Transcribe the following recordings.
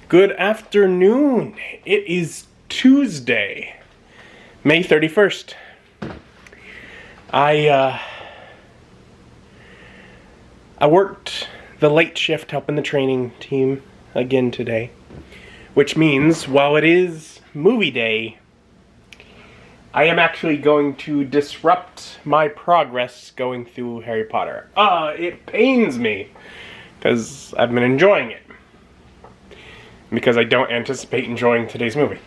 Good afternoon. It is Tuesday, May 31st. I worked the late shift helping the training team again today, which means while it is movie day, I am actually going to disrupt my progress going through Harry Potter. It pains me because I've been enjoying it. Because I don't anticipate enjoying today's movie.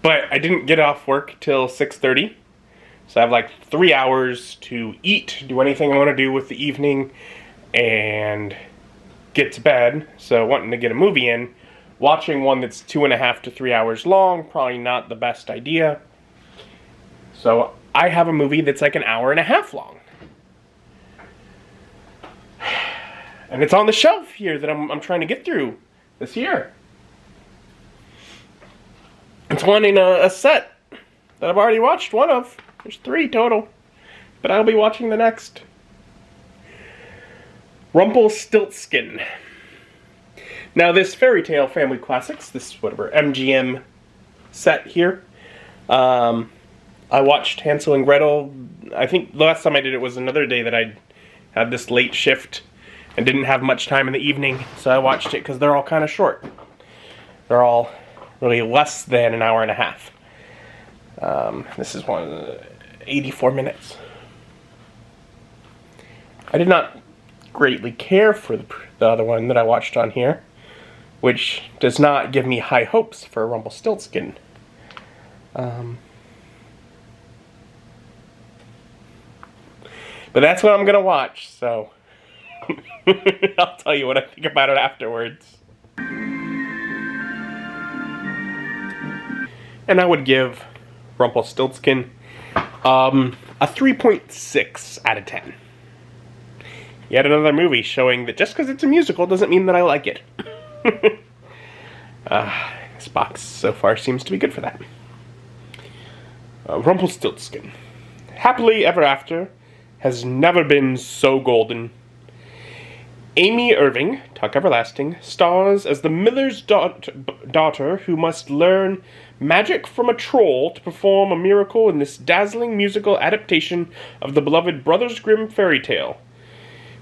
But I didn't get off work till 6:30. So I have like 3 hours to eat, do anything I want to do with the evening, and get to bed. So wanting to get a movie in, watching one that's 2.5 to 3 hours long, probably not the best idea. So I have a movie that's like 1.5 hours long. And it's on the shelf here that I'm trying to get through this year. It's one in a set that I've already watched one of. There's 3 total. But I'll be watching the next. Rumpelstiltskin. Now this fairy tale family classics, this whatever MGM set here. I watched Hansel and Gretel. I think the last time I did it was another day that I had this late shift and didn't have much time in the evening, so I watched it because they're all kind of short. They're all really less than 1.5 hours. This is one 84 minutes. I did not greatly care for the other one that I watched on here, which does not give me high hopes for Rumpelstiltskin. But that's what I'm gonna watch, so I'll tell you what I think about it afterwards. And I would give Rumpelstiltskin a 3.6 out of 10. Yet another movie showing that just because it's a musical doesn't mean that I like it. This box so far seems to be good for that. Rumpelstiltskin. Happily ever after has never been so golden. Amy Irving, Tuck Everlasting, stars as the miller's daughter who must learn magic from a troll to perform a miracle in this dazzling musical adaptation of the beloved Brothers Grimm fairy tale.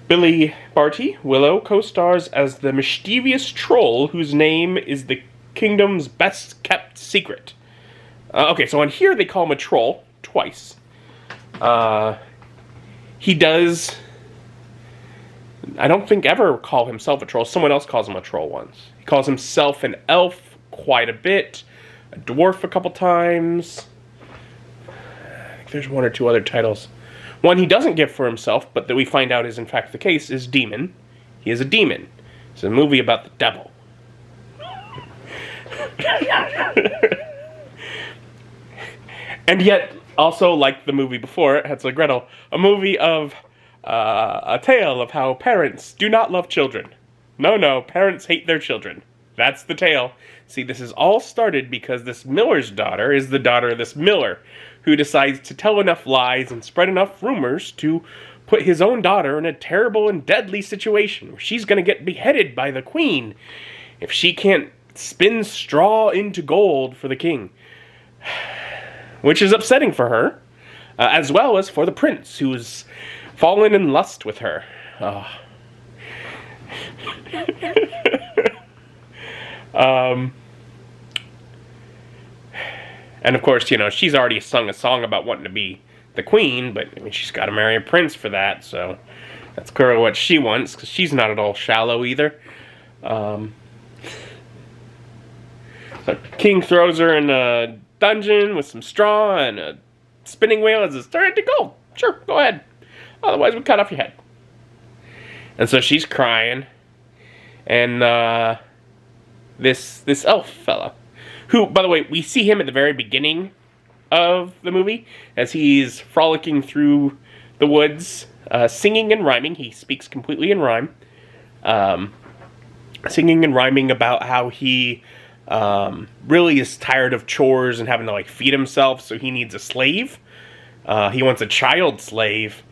Billy Barty, Willow, co-stars as the mischievous troll whose name is the kingdom's best-kept secret. Okay, so on here they call him a troll twice. He does, I don't think ever call himself a troll. Someone else calls him a troll once. He calls himself an elf quite a bit, a dwarf a couple times. I think there's 1 or 2 other titles. One he doesn't give for himself, but that we find out is in fact the case, is demon. He is a demon. It's a movie about the devil. And yet, also like the movie before it, Hansel and Gretel, a movie of a tale of how parents do not love children. No, parents hate their children. That's the tale. See, this is all started because this miller's daughter is the daughter of this miller, who decides to tell enough lies and spread enough rumors to put his own daughter in a terrible and deadly situation where she's going to get beheaded by the queen if she can't spin straw into gold for the king. Which is upsetting for her, as well as for the prince, who's fallen in lust with her. And of course, you know, she's already sung a song about wanting to be the queen, but I mean, she's got to marry a prince for that, so that's clearly what she wants, because she's not at all shallow either. So king throws her in a dungeon with some straw and a spinning wheel and says, "Turn it to gold. Sure, go ahead. Otherwise, we'll cut off your head." And so she's crying, and this elf fella, who, by the way, we see him at the very beginning of the movie as he's frolicking through the woods, singing and rhyming. He speaks completely in rhyme, singing and rhyming about how he really is tired of chores and having to like feed himself, so he needs a slave. He wants a child slave,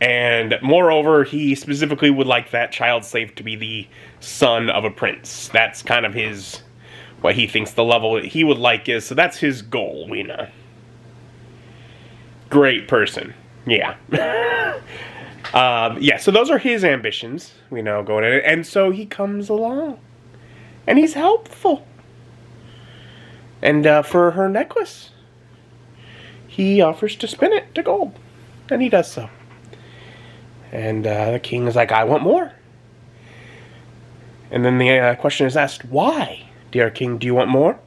And moreover, he specifically would like that child slave to be the son of a prince. That's kind of what he thinks the level he would like is. So that's his goal, Great person. Yeah. Yeah, so those are his ambitions, going in it. And so he comes along. And he's helpful. And for her necklace, he offers to spin it to gold. And he does so. And the king is like, I want more. And then the question is asked, why, dear king, do you want more?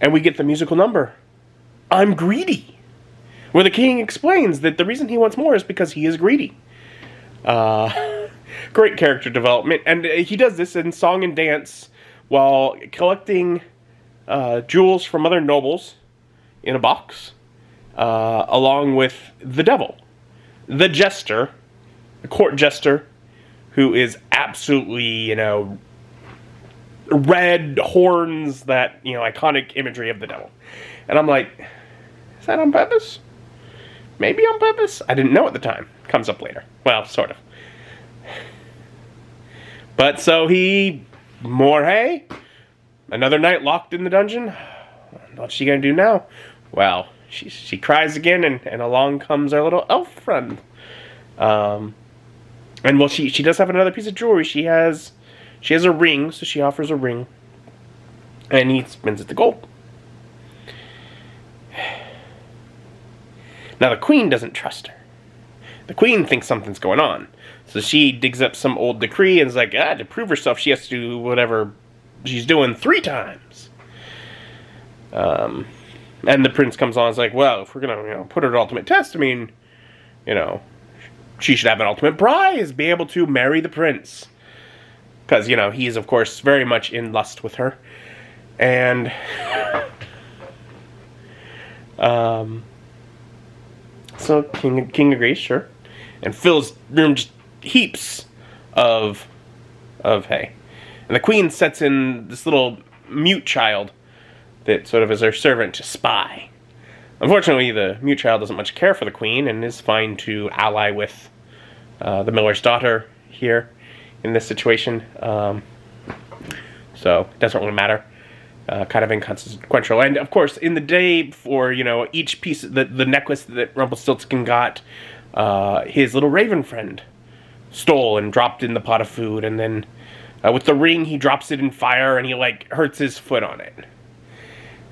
And we get the musical number, I'm greedy. Where the king explains that the reason he wants more is because he is greedy. Great character development. And he does this in song and dance while collecting jewels from other nobles in a box, along with the devil, the jester, the court jester, who is absolutely, red horns, that, iconic imagery of the devil. And I'm like, is that on purpose? Maybe on purpose? I didn't know at the time. Comes up later. Well, sort of. But so more hay, another night locked in the dungeon. What's she gonna do now? Well, she cries again, and along comes our little elf friend. And well, she does have another piece of jewelry. She has a ring, so she offers a ring. And he spins it to gold. Now the queen doesn't trust her. The queen thinks something's going on. So she digs up some old decree and is like, to prove herself, she has to do whatever she's doing 3 times. And the prince comes on and is like, well, if we're going to put her to ultimate test, she should have an ultimate prize, be able to marry the prince. Because, he is, of course, very much in lust with her. And, so King agrees, sure. And fills room just heaps of hay. And the queen sets in this little mute child that sort of is her servant to spy. Unfortunately, the mute child doesn't much care for the queen and is fine to ally with the miller's daughter here in this situation. So it doesn't really matter. Kind of inconsequential. And of course, in the day before, each piece, the necklace that Rumpelstiltskin got, his little raven friend stole and dropped in the pot of food. And then with the ring, he drops it in fire and he hurts his foot on it.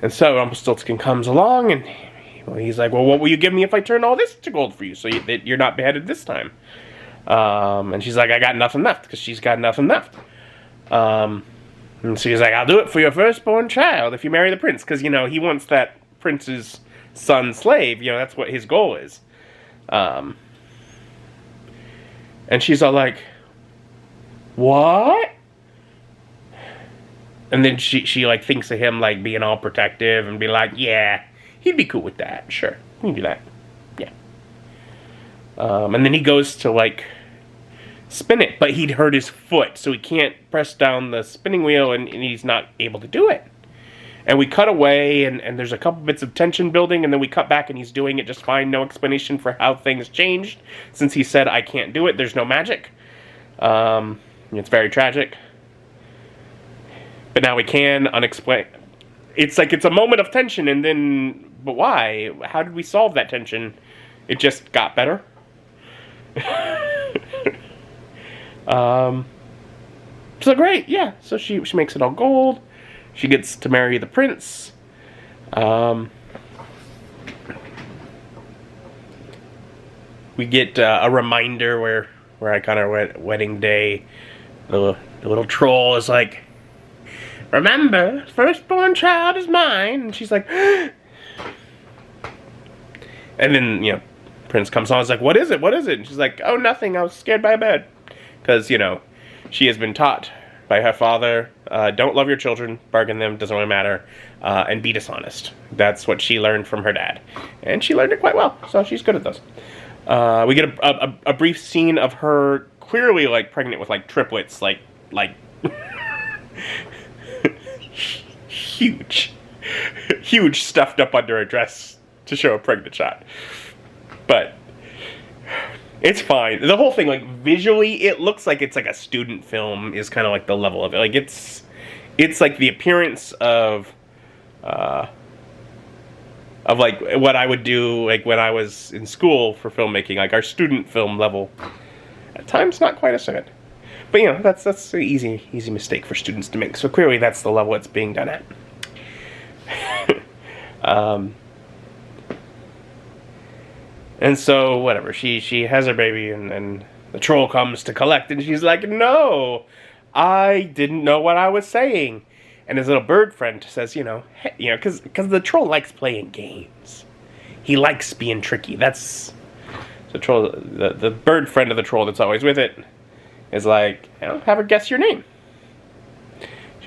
And so Rumpelstiltskin comes along and he's like, well, what will you give me if I turn all this to gold for you so that you're not beheaded this time? And she's like, I got nothing left, because she's got nothing left. And so he's like, I'll do it for your firstborn child if you marry the prince. Because, he wants that prince's son slave. That's what his goal is. And she's all like, what? And then she thinks of him, being all protective and be like, yeah, he'd be cool with that. Sure, we can do that. Yeah. And then he goes to, spin it, but he'd hurt his foot, so he can't press down the spinning wheel, and he's not able to do it. And we cut away, and there's a couple bits of tension building, and then we cut back, and he's doing it just fine. No explanation for how things changed, since he said, I can't do it, there's no magic. It's very tragic. But now we can unexplain. It's it's a moment of tension, and then, but why? How did we solve that tension? It just got better. So great, yeah. So she makes it all gold. She gets to marry the prince. We get a reminder where I kind of wedding day. The little troll is like, remember, firstborn child is mine. And she's like, and then Prince comes on. Is like, what is it? What is it? And she's like, oh, nothing. I was scared by a bed. Because, she has been taught by her father, don't love your children, bargain them, doesn't really matter, and be dishonest. That's what she learned from her dad. And she learned it quite well, so she's good at those. We get a brief scene of her clearly, pregnant with, triplets, huge stuffed up under her dress to show a pregnant shot. But It's fine. The whole thing, like, visually, it looks like it's like a student film is kind of like the level of it. Like, it's like the appearance of like what I would do like when I was in school for filmmaking, like our student film level. At times, not quite as good. But, you know, that's an easy mistake for students to make. So clearly that's the level it's being done at. And so, whatever, she has her baby, and the troll comes to collect, and she's like, no, I didn't know what I was saying. And his little bird friend says, hey, because the troll likes playing games. He likes being tricky. That's the troll, the bird friend of the troll that's always with it, is like, have her guess your name.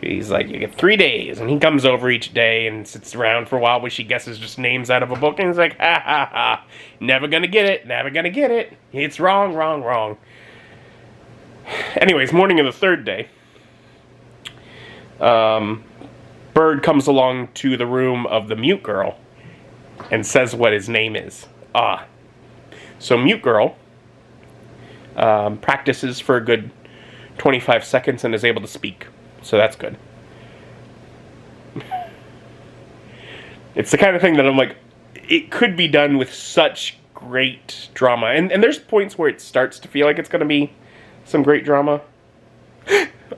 She's like, you get 3 days, and he comes over each day and sits around for a while, where she guesses just names out of a book, and he's like, ha ha ha, never gonna get it, never gonna get it, it's wrong, wrong, wrong. Anyways, morning of the third day, Bird comes along to the room of the mute girl, and says what his name is. So mute girl practices for a good 25 seconds and is able to speak. So that's good. It's the kind of thing that I'm like, it could be done with such great drama. And there's points where it starts to feel like it's going to be some great drama.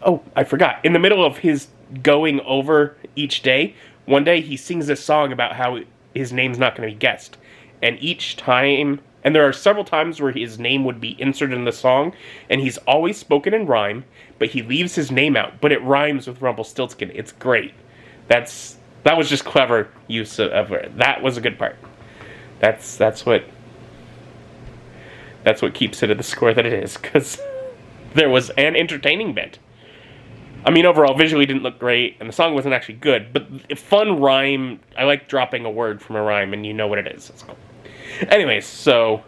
Oh, I forgot. In the middle of his going over each day, one day he sings a song about how his name's not going to be guessed. And each time, and there are several times where his name would be inserted in the song, and he's always spoken in rhyme, but he leaves his name out, but it rhymes with Rumpelstiltskin. It's great. That was just clever use of it. That was a good part. That's what keeps it at the score that it is, because there was an entertaining bit. I mean, overall, visually didn't look great, and the song wasn't actually good, but fun rhyme. I like dropping a word from a rhyme, and you know what it is. That's cool. Anyways, so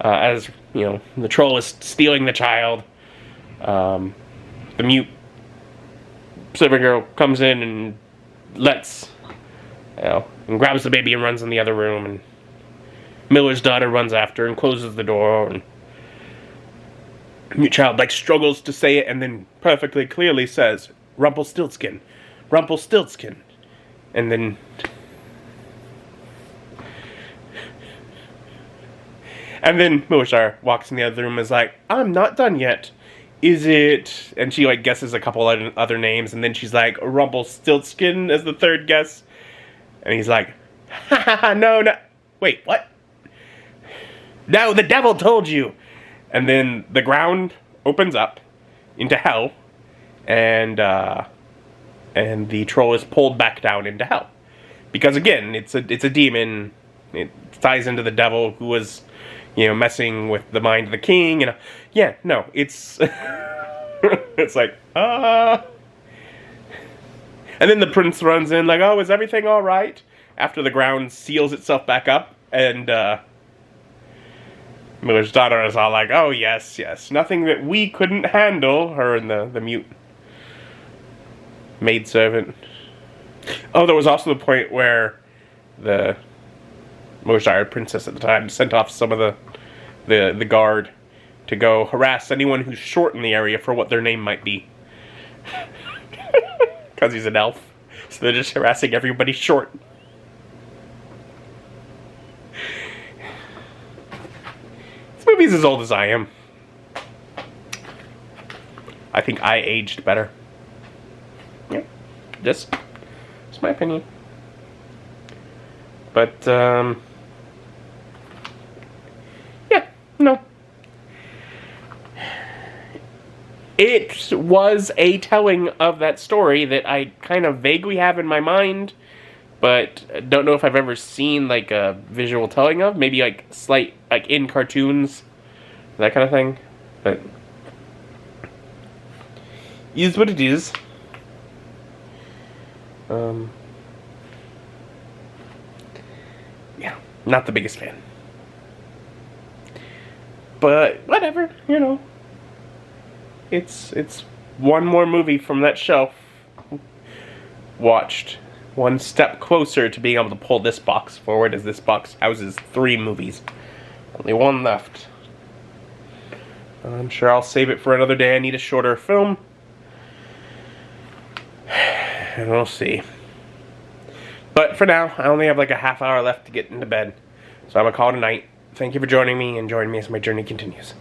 as the troll is stealing the child, the mute servant girl comes in and and grabs the baby and runs in the other room, and Miller's daughter runs after and closes the door, and the mute child struggles to say it, and then perfectly clearly says, Rumpelstiltskin, Rumpelstiltskin, and then Miller's daughter walks in the other room and is like, I'm not done yet. Is it... And she, guesses a couple other names, and then she's like, Rumpelstiltskin as the third guess. And he's like, ha ha ha, no. Wait, what? No, the devil told you. And then the ground opens up into hell, and the troll is pulled back down into hell. Because, again, it's a demon. It ties into the devil who was... messing with the mind of the king, and yeah, no, it's it's like, and then the prince runs in like, oh, is everything all right? After the ground seals itself back up, and Miller's daughter is all like, oh, yes, nothing that we couldn't handle, her and the mute maidservant. Oh, there was also the point where the Miller's princess at the time sent off some of the guard to go harass anyone who's short in the area for what their name might be. Because he's an elf. So they're just harassing everybody short. This movie's as old as I am. I think I aged better. Yeah. Just my opinion. But, no. It was a telling of that story that I kind of vaguely have in my mind, but don't know if I've ever seen, a visual telling of. Maybe, slight, in cartoons, that kind of thing. But, is what it is. Yeah, not the biggest fan. But whatever, It's one more movie from that shelf watched. One step closer to being able to pull this box forward, as this box houses 3 movies. Only one left. I'm sure I'll save it for another day. I need a shorter film. And we'll see. But for now, I only have like a half hour left to get into bed. So I'm going to call it a night. Thank you for joining me, and join me as my journey continues.